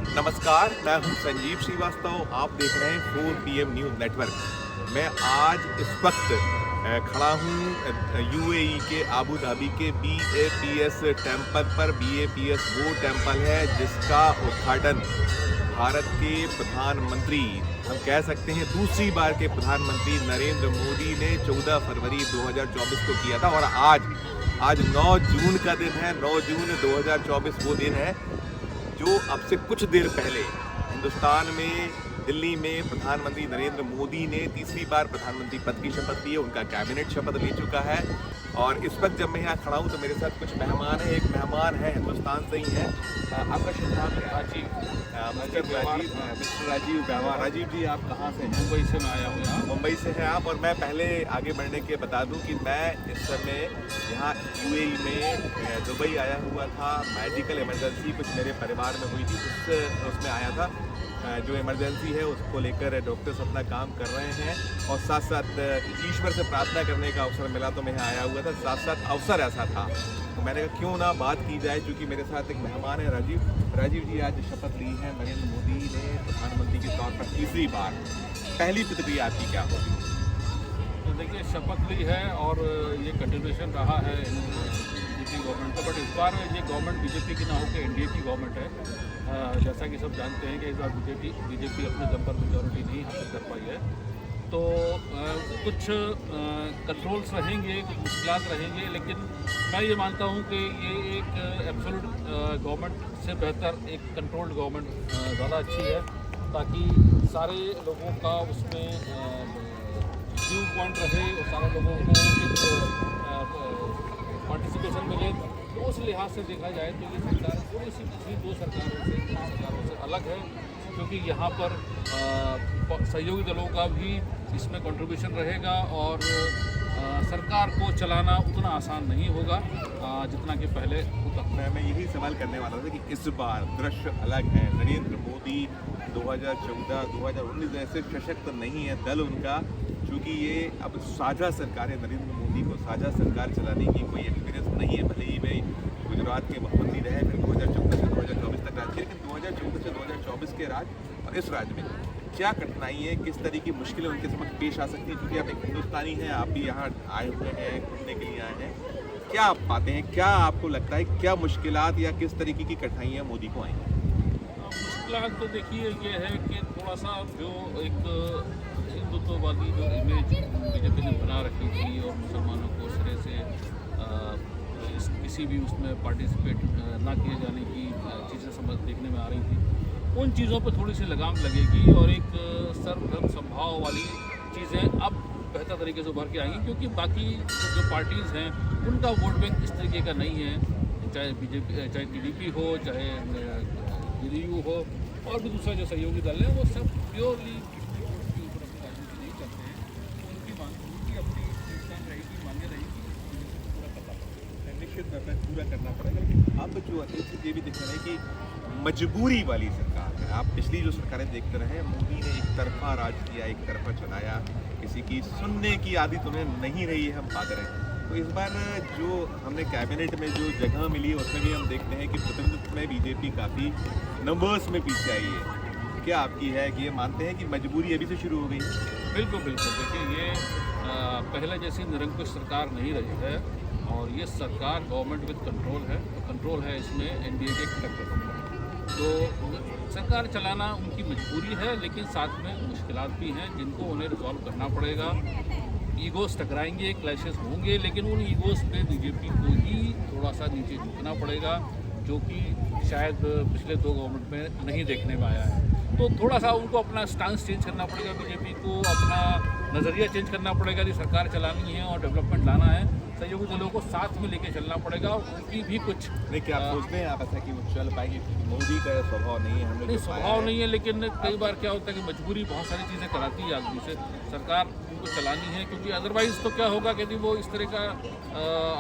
नमस्कार, मैं हूं संजीव श्रीवास्तव। आप देख रहे हैं 4PM न्यूज़ नेटवर्क। मैं आज इस वक्त खड़ा हूं यूएई के आबू धाबी के BAPS टेम्पल पर। BAPS वो टेम्पल है जिसका उद्घाटन भारत के प्रधानमंत्री, हम कह सकते हैं दूसरी बार के प्रधानमंत्री नरेंद्र मोदी ने 14 फरवरी 2024 को किया था। और आज 9 जून का दिन है। 9 जून 2024 वो दिन है जो अब से कुछ देर पहले हिंदुस्तान में दिल्ली में प्रधानमंत्री नरेंद्र मोदी ने तीसरी बार प्रधानमंत्री पद की शपथ ली है। उनका कैबिनेट शपथ ले चुका है। और इस वक्त जब मैं यहाँ खड़ा हूँ तो मेरे साथ कुछ मेहमान हैं। एक मेहमान है हिंदुस्तान से ही है, आपका शुभ नाम क्या है? मिस्टर राजीव व्यवहार। राजीव जी, आप कहाँ से हैं? मुंबई से मैं आया हूँ यहाँ। मुंबई से हैं आप। और मैं पहले आगे बढ़ने के बता दूं कि मैं इस समय यहाँ यूएई में दुबई आया हुआ था। मेडिकल इमरजेंसी कुछ मेरे परिवार में हुई थी, उसमें आया था। जो इमरजेंसी है उसको लेकर डॉक्टर्स अपना काम कर रहे हैं। और साथ साथ ईश्वर से प्रार्थना करने का अवसर मिला तो मैं यहाँ आया हुआ था। साथ साथ अवसर ऐसा था तो मैंने कहा क्यों ना बात की जाए, क्योंकि मेरे साथ एक मेहमान है राजीव जी आज शपथ ली है नरेंद्र मोदी ने प्रधानमंत्री के तौर पर तीसरी बार। पहली प्रतिक्रिया आपकी क्या होगी? तो देखिए, शपथ ली है और ये कंटिन्यूएशन रहा है बीजेपी गवर्नमेंट का। बट इस बार ये गवर्नमेंट बीजेपी की ना होकर एनडीए की गवर्नमेंट है। जैसा कि सब जानते हैं कि इस बार बीजेपी अपने दम पर मेजॉरिटी नहीं हासिल कर पाई है। तो कुछ कंट्रोल्स रहेंगे, कुछ मुश्किलात रहेंगे, लेकिन मैं ये मानता हूँ कि ये एक एब्सोल्यूट गवर्नमेंट से बेहतर एक कंट्रोल्ड गवर्नमेंट ज़्यादा अच्छी है, ताकि सारे लोगों का उसमें व्यू पॉइंट रहे और सारे लोगों को एक पार्टिसिपेशन मिले। तो उस लिहाज से देखा जाए तो ये सरकार थोड़ी सी पिछली दो सरकारों से अलग है, क्योंकि यहाँ पर सहयोगी दलों का भी इसमें कंट्रीब्यूशन रहेगा और सरकार को चलाना उतना आसान नहीं होगा जितना कि पहले होता। मैं यही सवाल करने वाला था कि इस बार दृश्य अलग है। नरेंद्र मोदी 2014, 2019 जैसे सशक्त नहीं है दल उनका, क्योंकि ये अब साझा सरकार है। नरेंद्र मोदी को साझा सरकार चलाने की कोई एक्सपीरियंस नहीं है। भले ही वे गुजरात के मुख्यमंत्री रहे, फिर 2014 से 2024 तक राज किया, लेकिन 2014 से 2024 के राज और इस राज्य में क्या कठिनाई है, किस तरह की मुश्किलें उनके समक्ष पेश आ सकती हैं? क्योंकि आप एक हिंदुस्तानी हैं, आप भी यहाँ आए हुए हैं, घूमने के लिए आए हैं। क्या आप पाते हैं, क्या आपको लगता है, क्या मुश्किलात या किस तरीके की कठिनाइयाँ मोदी को आई? मुश्किलात तो देखिए ये है कि थोड़ा सा जो एक हिंदुत्ववादी जो इमेज बीजेपी ने बना रखी थी और मुसलमानों को सिरे से किसी भी उसमें पार्टिसिपेट ना किए जाने की चीज़ें समझ देखने में आ रही थी, उन चीज़ों पर थोड़ी सी लगाम लगेगी और एक सर्वधर्म संभाव वाली चीज़ें अब बेहतर तरीके से उभर के आएंगी। क्योंकि बाकी जो पार्टीज़ हैं उनका वोट बैंक इस तरीके का नहीं है, चाहे बीजेपी, चाहे TDP हो, चाहे JDU हो, और भी दूसरा जो सहयोगी दल है, वो सब प्योरली के ऊपर अपनी राजनीति नहीं करते हैं। उनकी अपनी पहचान रहेगी, मान्य रहेगी, पूरा करना पड़ेगा। निश्चित में पूरा करना पड़ेगा। लेकिन अब जो अतिरिक्त ये भी दिख रहा है कि मजबूरी वाली सरकार है। आप पिछली जो सरकारें देखते रहे, मोदी ने एक तरफा राज किया, एक तरफा चलाया, किसी की सुनने की आदत उन्हें नहीं रही है, हम पाते रहे। तो इस बार जो हमने कैबिनेट में जो जगह मिली है उसमें भी हम देखते हैं कि प्रतिनिधित्व में बीजेपी काफ़ी नंबर्स में पीछे आई है। क्या आपकी है कि ये मानते हैं कि मजबूरी अभी से शुरू हो गई? बिल्कुल बिल्कुल। देखिए, ये पहले जैसी निरंकुश सरकार नहीं रही है और ये सरकार गवर्नमेंट विद कंट्रोल है। तो कंट्रोल है इसमें एनडीए के घटक गठबंधन। तो सरकार चलाना उनकी मजबूरी है, लेकिन साथ में मुश्किलात भी हैं जिनको उन्हें रिजॉल्व करना पड़ेगा। ईगोस टकराएंगे, क्लैशेस होंगे, लेकिन उन ईगोस पे बीजेपी को ही थोड़ा सा नीचे झुकना पड़ेगा, जो कि शायद पिछले 2 गवर्नमेंट में नहीं देखने में आया है। तो थोड़ा सा उनको अपना स्टांस चेंज करना पड़ेगा, बीजेपी को अपना नज़रिया चेंज करना पड़ेगा कि सरकार चलानी है और डेवलपमेंट लाना है। सहयोगी दलों को साथ में लेके चलना पड़ेगा और उनकी भी कुछ नहीं। आप सोचते हैं आप ऐसा कि वो चल पाएंगे? मोदी का स्वभाव नहीं है, हम लोग स्वभाव नहीं है, लेकिन कई बार क्या होता है कि मजबूरी बहुत सारी चीज़ें कराती है आदमी से। सरकार उनको चलानी है, क्योंकि अदरवाइज़ तो क्या होगा कि यदि वो इस तरह का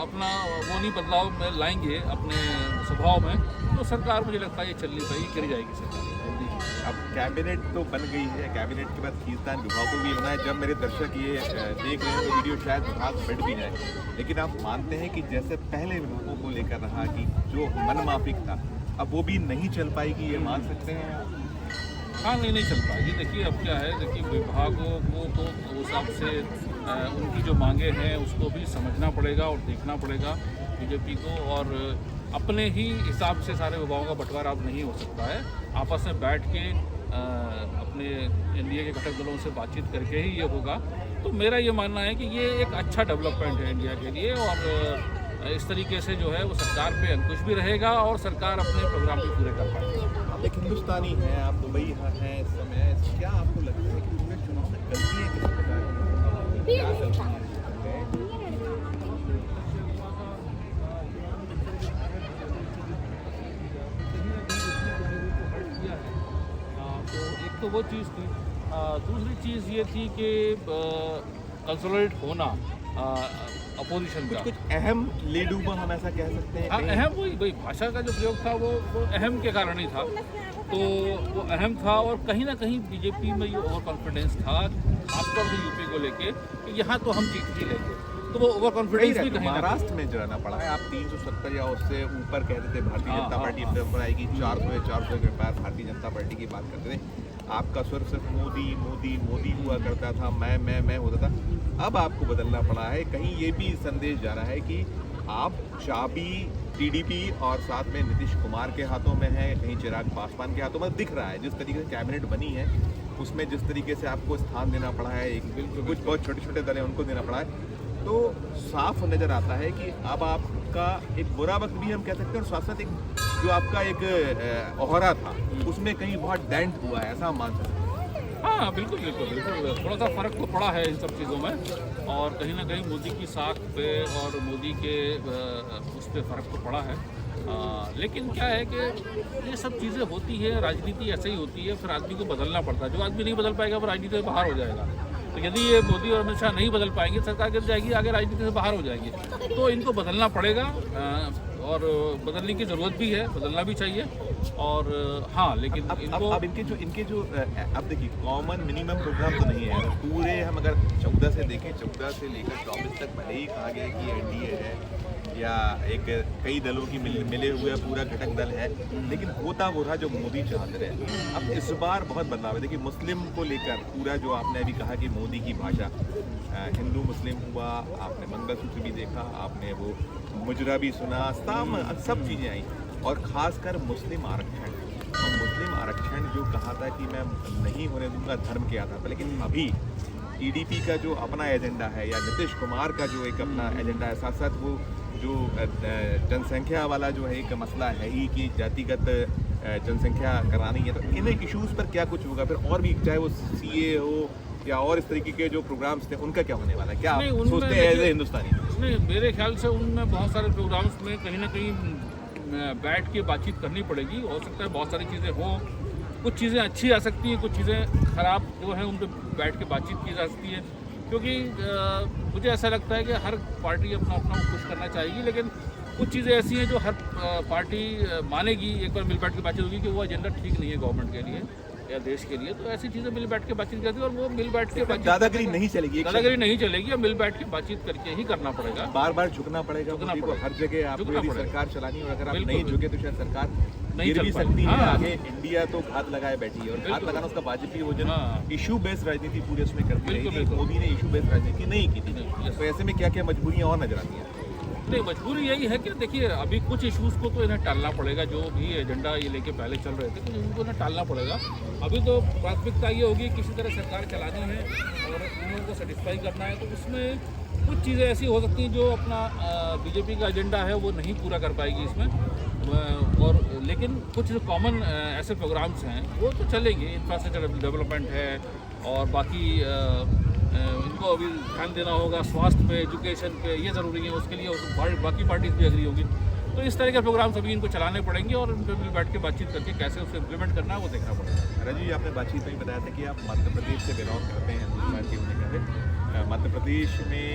अपना वो नहीं बदलाव में लाएंगे अपने स्वभाव में, तो सरकार मुझे लगता है ये चल नहीं पाएगी, गिर जाएगी सरकार। अब कैबिनेट तो बन गई है, कैबिनेट के बाद खींचतान विभाग को भी होना है। जब मेरे दर्शक ये देख रहे हैं तो वीडियो शायद विभाग बढ़ भी जाए, लेकिन आप मानते हैं कि जैसे पहले विभागों को लेकर रहा कि जो मनमाफिक था अब वो भी नहीं चल पाएगी, ये मान सकते हैं आप? हाँ, नहीं चल पाएगी। देखिए अब क्या है, देखिए विभागों को तो उस हिसाब से उनकी जो मांगे हैं उसको भी समझना पड़ेगा और देखना पड़ेगा बीजेपी को, और अपने ही हिसाब से सारे विभागों का बंटवारा अब नहीं हो सकता है। आपस में बैठ के अपने एनडीए के घटक दलों से बातचीत करके ही ये होगा। तो मेरा ये मानना है कि ये एक अच्छा डेवलपमेंट है इंडिया के लिए, और इस तरीके से जो है वो सरकार पे अंकुश भी रहेगा और सरकार अपने प्रोग्राम भी पूरे कर पाएगी। आप एक हिंदुस्तानी हैं, आप दुबई हैं इस समय, क्या आपको लगता है कि पूरे चुनाव में गलतियाँ किस प्रकार की क्या गलतियाँ हैं? तो एक तो वो चीज़ थी, दूसरी चीज़ ये थी कि कंसोलिडेट होना अपोजिशन का कुछ अहम लेडूबा हम ऐसा कह सकते हैं। हाँ, अहम वही भाषा का जो प्रयोग था वो अहम के कारण ही था। तो वो अहम था, और कहीं ना कहीं बीजेपी में ये ओवर कॉन्फिडेंस था, खासतौर से यूपी को लेके कि यहाँ तो हम जीत ही लेंगे। तो वो ओवर कॉन्फिडेंस भी कहीं महाराष्ट्र में जो है ना पड़ा है, आप 370 या उससे ऊपर कहते थे भारतीय जनता पार्टी ऊपर आएगी, 400 के पार भारतीय जनता पार्टी की बात करते थे। आपका स्वर सिर्फ मोदी मोदी मोदी हुआ करता था, मैं होता था। अब आपको बदलना पड़ा है। कहीं ये भी संदेश जा रहा है कि आप चाबी टीडीपी और साथ में नीतीश कुमार के हाथों में है, कहीं चिराग पासवान के हाथों में दिख रहा है। जिस तरीके से कैबिनेट बनी है उसमें जिस तरीके से आपको स्थान देना पड़ा है, एक कुछ बहुत छोटे छोटे दल हैं उनको देना पड़ा है, तो साफ नज़र आता है कि अब आपका एक बुरा वक्त भी हम कह सकते हैं, और साथ साथ एक जो आपका एक ओहरा था उसमें कहीं बहुत डेंट हुआ है, ऐसा हम मान सकते हैं। हाँ, बिल्कुल थोड़ा सा फ़र्क तो पड़ा है इन सब चीज़ों में, और कहीं ना कहीं मोदी की साख पे और मोदी के उस पर फ़र्क तो पड़ा है। लेकिन क्या है कि ये सब चीज़ें होती है, राजनीति ऐसे ही होती है, फिर आदमी को बदलना पड़ता है। जो आदमी नहीं बदल पाएगा वो राजनीति से बाहर हो जाएगा। तो यदि ये मोदी और अमित शाह नहीं बदल पाएंगे, सरकार गिर जाएगी, आगे राजनीति से बाहर हो जाएगी। तो इनको बदलना पड़ेगा, और बदलने की ज़रूरत भी है, बदलना भी चाहिए। और हाँ, लेकिन अब इनके जो अब देखिए कॉमन मिनिमम प्रोग्राम तो नहीं है। पूरे हम अगर 14 से देखें, 14 से लेकर 24 तक भले ही कहा गया कि एनडीए है या एक कई दलों की मिले हुए पूरा घटक दल है, लेकिन होता वो रहा जो मोदी चाहते रहे। अब इस बार बहुत बदलाव है। देखिए मुस्लिम को लेकर पूरा जो आपने अभी कहा कि मोदी की भाषा, हिंदू मुस्लिम हुआ, आपने मंगलसूत्र भी देखा, आपने वो मुजरा भी सुना, सब चीज़ें आई, और ख़ासकर मुस्लिम आरक्षण। और मुस्लिम आरक्षण जो कहा था कि मैं नहीं होने दूंगा धर्म के आधार पर, लेकिन अभी टीडीपी का जो अपना एजेंडा है या नीतीश कुमार का जो एक अपना एजेंडा है, साथ साथ वो जो जनसंख्या वाला जो है एक मसला है ही कि जातिगत जनसंख्या करानी है, तो इन इश्यूज़ पर क्या कुछ होगा फिर? और भी चाहे वो सीए हो या और इस तरीके के जो प्रोग्राम्स थे उनका क्या होने वाला है? क्या आप सोचते हैं एज ए हिंदुस्तानी? नहीं, मेरे ख्याल से उनमें बहुत सारे प्रोग्राम्स में कहीं ना कहीं बैठ के बातचीत करनी पड़ेगी। हो सकता है बहुत सारी चीज़ें हों, कुछ चीज़ें अच्छी आ सकती हैं, कुछ चीज़ें ख़राब जो है उन पर बैठ के बातचीत की जा सकती है। क्योंकि मुझे ऐसा लगता है कि हर पार्टी अपना खुश करना चाहेगी, लेकिन कुछ चीज़ें ऐसी हैं जो हर पार्टी मानेगी, एक बार मिल बैठ के बातचीत होगी कि वो एजेंडा ठीक नहीं है गवर्नमेंट के लिए या देश के लिए। तो ऐसी चीज़ें मिल बैठ के बातचीत करती है, और वो मिल बैठ के बातचीत दादागिरी नहीं चलेगी, और मिल बैठ के बातचीत करके ही करना पड़ेगा। बार बार झुकना पड़ेगा हर जगह। आपको यदि सरकार चलानी और अगर आप नहीं झुके तो शायद सरकार गिर भी सकती है। आगे इंडिया तो घात लगाए बैठी है, और घात लगाना उसका वाजिब हो जाए। इशू बेस्ड राजनीति पूरे उसमें करती रही। मोदी ने इशू बेस्ड राजनीति नहीं की थी, तो ऐसे में क्या क्या मजबूरियाँ और नजर आती हैं? नहीं, मजबूरी यही है कि देखिए अभी कुछ इश्यूज़ को तो इन्हें टालना पड़ेगा। जो भी एजेंडा ये लेके पहले चल रहे थे, तो इनको इन्हें टालना पड़ेगा। अभी तो प्राथमिकता ये होगी किसी तरह सरकार चलानी है और उन लोगों को सेटिस्फाई करना है। तो उसमें कुछ चीज़ें ऐसी हो सकती हैं जो अपना बीजेपी का एजेंडा है वो नहीं पूरा कर पाएगी इसमें, और लेकिन कुछ जो कॉमन ऐसे प्रोग्राम्स हैं वो तो चलेंगे। इंफ्रास्ट्रक्चर डेवलपमेंट है, और बाकी इनको अभी ध्यान देना होगा स्वास्थ्य पे, एजुकेशन पे, ये ज़रूरी है। उसके लिए बाकी पार्टीज भी एग्री होगी। तो इस तरह के प्रोग्राम सभी इनको चलाने पड़ेंगे, और उन पर बैठ के बातचीत करके कैसे उसे इम्प्लीमेंट करना है वो देखना पड़ेगा। राजू जी, आपने बातचीत में बताया था कि आप मध्य प्रदेश से बिलोंग करते हैं, हिंदुस्तान के होने के। मध्य प्रदेश में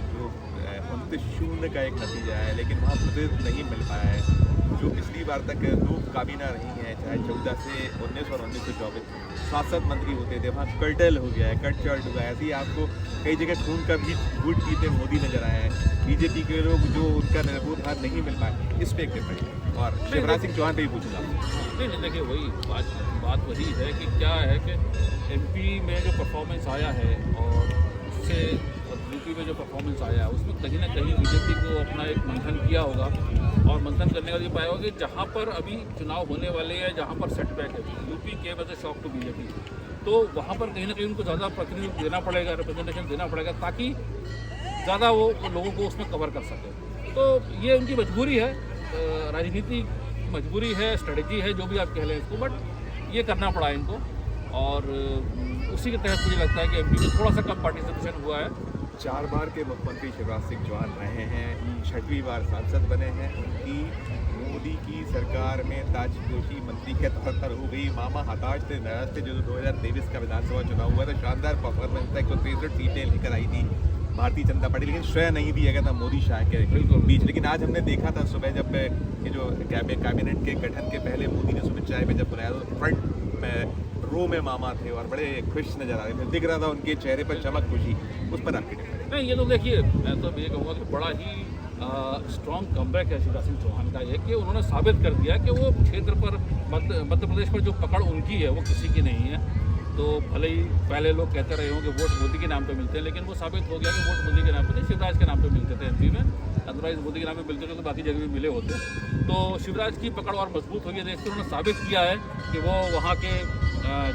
जो 29-0 का एक नतीजा है, लेकिन वहाँ प्रतिनिधित्व नहीं मिल पाया है। जो पिछली बार तक 2 काबीना रही हैं, चाहे 14 से 19 और 19 से 24 सांसद मंत्री होते थे, वहाँ कर्टल हो गया है, कट चार्ट हुआ है। ऐसे ही आपको कई जगह खून का भी घूट पीते मोदी नजर आए हैं। बीजेपी के लोग जो उनका वो था नहीं मिल पाए, इस पर एक टिप्पणी। और शिवराज सिंह चौहान पे ही पूछूंगा। नहीं, देखिए वही बात वही है कि क्या है कि एमपी में जो परफॉर्मेंस आया है और उससे यूपी में जो परफॉर्मेंस आया है उसमें कहीं ना कहीं बीजेपी को अपना एक मंथन किया होगा, और मंथन करने का ये पाया होगा कि जहाँ पर अभी चुनाव होने वाले हैं, जहाँ पर सेटबैक है, यूपी के वजह शॉक टू बीजेपी, तो वहाँ पर कहीं ना कहीं उनको ज़्यादा प्रतिनिधित्व देना पड़ेगा, रिप्रेजेंटेशन देना पड़ेगा, ताकि ज़्यादा वो लोगों को उसमें कवर कर सके। तो ये उनकी मजबूरी है, राजनीति मजबूरी है, स्ट्रेटजी है, जो भी आप कह लें इसको, बट ये करना पड़ा है इनको। और उसी के तहत मुझे लगता है कि एमपी में थोड़ा सा कम पार्टिसिपेशन हुआ है। 4 बार के मुख्यमंत्री शिवराज सिंह चौहान रहे हैं, 6वीं बार सांसद बने हैं। उनकी मोदी की सरकार में ताजपोशी मंत्री के तौर पर हो गई। मामा हताश थे, नाराज थे। जो 2023 का विधानसभा चुनाव हुआ था, शानदार परफॉर्मेंस था, 163 सीटें लेकर आई थी भारतीय जनता पार्टी, लेकिन श्रेय नहीं दिया गया था मोदी शाह के बीच। लेकिन आज हमने देखा था सुबह, जब ये जो कैबिनेट के गठन के पहले मोदी ने सुबह चाय पे जब बुलाया तो फ्रंट में रो में मामा थे और बड़े खुश नजर आ रहे थे, दिख रहा था उनके चेहरे पर चमक, खुशी। उस पर आपकी टिप्पणी? नहीं, ये तो देखिए, मैं तो ये कहूँगा कि बड़ा ही स्ट्रॉन्ग कमबैक है शिवराज सिंह चौहान का, ये कि उन्होंने साबित कर दिया कि वो क्षेत्र पर मध्य प्रदेश पर जो पकड़ उनकी है वो किसी की नहीं है। तो भले ही पहले लोग कहते रहे होंगे वोट मोदी के नाम पे मिलते हैं, लेकिन वो साबित हो गया कि वोट मोदी के नाम पे नहीं, शिवराज के नाम पे मिलते थे एमपी में। अदरवाइज मोदी के नाम पे मिलते थे तो बाकी जगह भी मिले होते। तो शिवराज की पकड़ और मजबूत हुई है, देश उन्होंने साबित किया है कि वो वहाँ के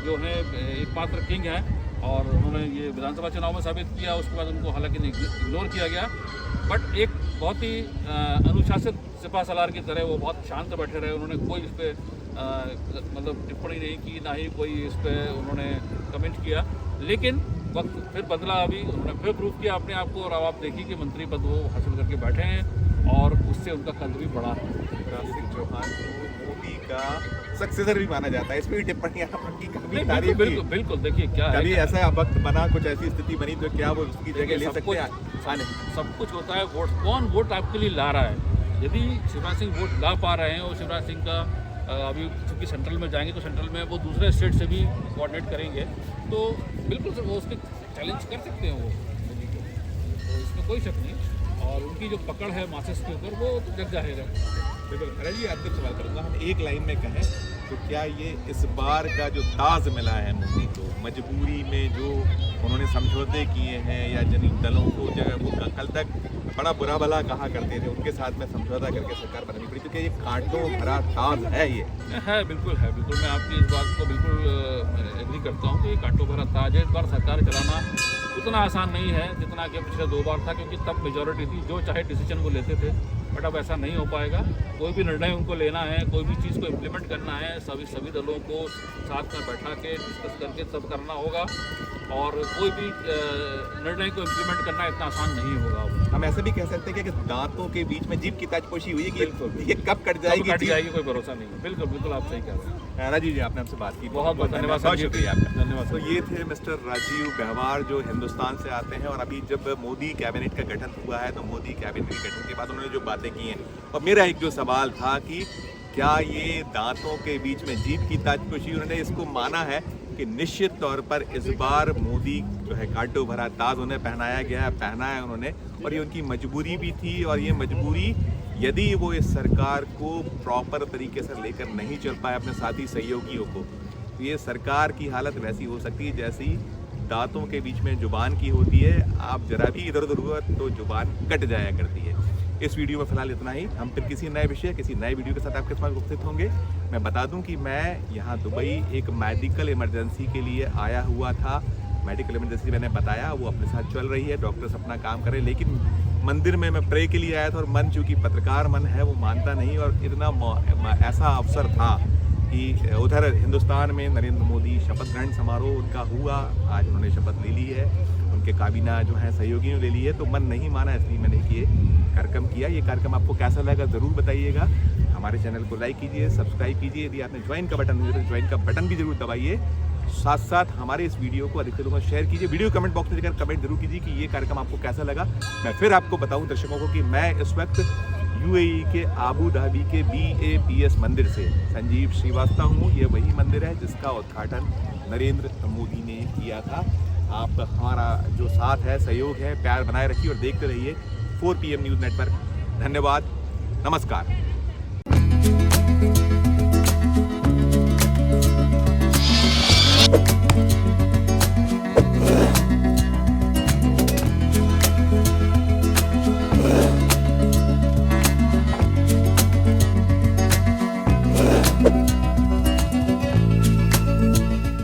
जो है एकमात्र किंग हैं, और उन्होंने ये विधानसभा चुनाव में साबित किया। उसके बाद उनको हालांकि इग्नोर किया गया, बट एक बहुत ही अनुशासित सिपा सलार की तरह वो बहुत शांत बैठे रहे। उन्होंने कोई इस पर मतलब टिप्पणी नहीं की, ना ही कोई इस पर उन्होंने कमेंट किया। लेकिन वक्त फिर बदला, अभी उन्होंने फिर प्रूव किया अपने आप को, और अब आप देखिए कि मंत्री पद वो हासिल करके बैठे हैं और उससे उनका कद भी बढ़ा है। शिवराज सिंह चौहान को मोदी का सक्सेसर भी माना जाता है, इसमें टिप्पणी आपकी काफी तारीफ की। बिल्कुल देखिए, क्या कभी ऐसा वक्त बना, कुछ ऐसी स्थिति बनी तो क्या वो उसकी जगह ले सकते हैं? सब कुछ होता है, कौन वोट आपके लिए ला रहा है। यदि शिवराज सिंह वोट ला पा रहे हैं, और शिवराज सिंह का अभी चूँकि सेंट्रल में जाएंगे तो सेंट्रल में वो दूसरे स्टेट से भी कोऑर्डिनेट करेंगे, तो बिल्कुल सर वो उसके चैलेंज कर सकते हैं वो मोदी को, तो इसमें कोई शक नहीं। और उनकी जो पकड़ है मासेस के ऊपर वो जग जाहिर है। बिल्कुल। खैर जी, अंतिम सवाल करूँगा, हम एक लाइन में कहें तो क्या ये इस बार का जो ताज मिला है मोदी को, मजबूरी में जो उन्होंने समझौते किए हैं, या जिन दलों को जब वो कल तक बड़ा बुरा भला कहा करते थे, उनके साथ में समझौता करके सरकार बनानी पड़ी, क्योंकि ये कांटों भरा ताज है, ये है। बिल्कुल है, बिल्कुल मैं आपकी इस बात को बिल्कुल एग्री करता हूँ कि कांटों भरा ताज है। इस बार सरकार चलाना उतना आसान नहीं है जितना कि पिछले 2 बार था, क्योंकि तब मेजॉरिटी थी, जो चाहे डिसीजन वो लेते थे। बट अब ऐसा नहीं हो पाएगा। कोई भी निर्णय उनको लेना है, कोई भी चीज़ को इम्प्लीमेंट करना है, सभी दलों को साथ में बैठा के डिस्कस करके सब करना होगा, और कोई भी निर्णय को इम्प्लीमेंट करना इतना आसान नहीं होगा। हम ऐसा भी कह सकते हैं कि दांतों के बीच में जीभ की ताजपोशी हुई है कि ये कब कट जाएगी, कोई भरोसा नहीं है। बिल्कुल आप सही कह रहे हैं। राजीव जी, आपने हमसे बात की, बहुत धन्यवाद, बहुत शुक्रिया आपका। धन्यवाद। तो ये थे मिस्टर राजीव गहवार, जो हिंदुस्तान से आते हैं, और अभी जब मोदी कैबिनेट का गठन हुआ है तो मोदी कैबिनेट के गठन के बाद उन्होंने जो बातें की हैं, और मेरा एक जो सवाल था कि क्या ये दांतों के बीच में जीभ की ताजपोशी, उन्होंने इसको माना है कि निश्चित तौर पर इस बार मोदी जो है कांटों भरा ताज उन्हें पहनाया गया है, पहना है उन्होंने, और ये उनकी मजबूरी भी थी। और ये मजबूरी यदि वो इस सरकार को प्रॉपर तरीके से लेकर नहीं चल पाए अपने साथी सहयोगियों को, तो ये सरकार की हालत वैसी हो सकती है जैसी दांतों के बीच में जुबान की होती है। आप जरा भी इधर उधर हुआ तो जुबान कट जाया करती है। इस वीडियो में फिलहाल इतना ही। हम फिर किसी नए विषय, किसी नए वीडियो के साथ आपके पास उपस्थित होंगे। मैं बता दूं कि मैं यहाँ दुबई एक मेडिकल इमरजेंसी के लिए आया हुआ था। मेडिकल इमरजेंसी मैंने बताया वो अपने साथ चल रही है, डॉक्टर्स अपना काम कर रहे हैं, लेकिन मंदिर में मैं प्रे के लिए आया था, और मन चूँकि पत्रकार मन है वो मानता नहीं, और इतना ऐसा अवसर था कि उधर हिंदुस्तान में नरेंद्र मोदी शपथ ग्रहण समारोह उनका हुआ। आज उन्होंने शपथ ले ली है, उनके काबीना जो है सहयोगियों ने ले ली है, तो मन नहीं माना, इसलिए मैंने ये कार्यक्रम किया। ये कार्यक्रम आपको कैसा लगा ज़रूर बताइएगा। हमारे चैनल को लाइक कीजिए, सब्सक्राइब कीजिए। यदि आपने ज्वाइन का बटन दिया तो ज्वाइन का बटन भी ज़रूर दबाइए। साथ साथ हमारे इस वीडियो को अधिक से लोगों शेयर कीजिए। वीडियो कमेंट बॉक्स में जाकर कमेंट जरूर कीजिए कि ये कार्यक्रम आपको कैसा लगा। मैं फिर आपको बताऊं दर्शकों को कि मैं इस वक्त यूएई के आबू धाबी के BAPS मंदिर से संजीव श्रीवास्तव हूँ। ये वही मंदिर है जिसका उद्घाटन नरेंद्र मोदी ने किया था। आप हमारा जो साथ है, सहयोग है, प्यार बनाए रखिए और देखते रहिए 4 PM न्यूज़ नेटवर्क। धन्यवाद, नमस्कार।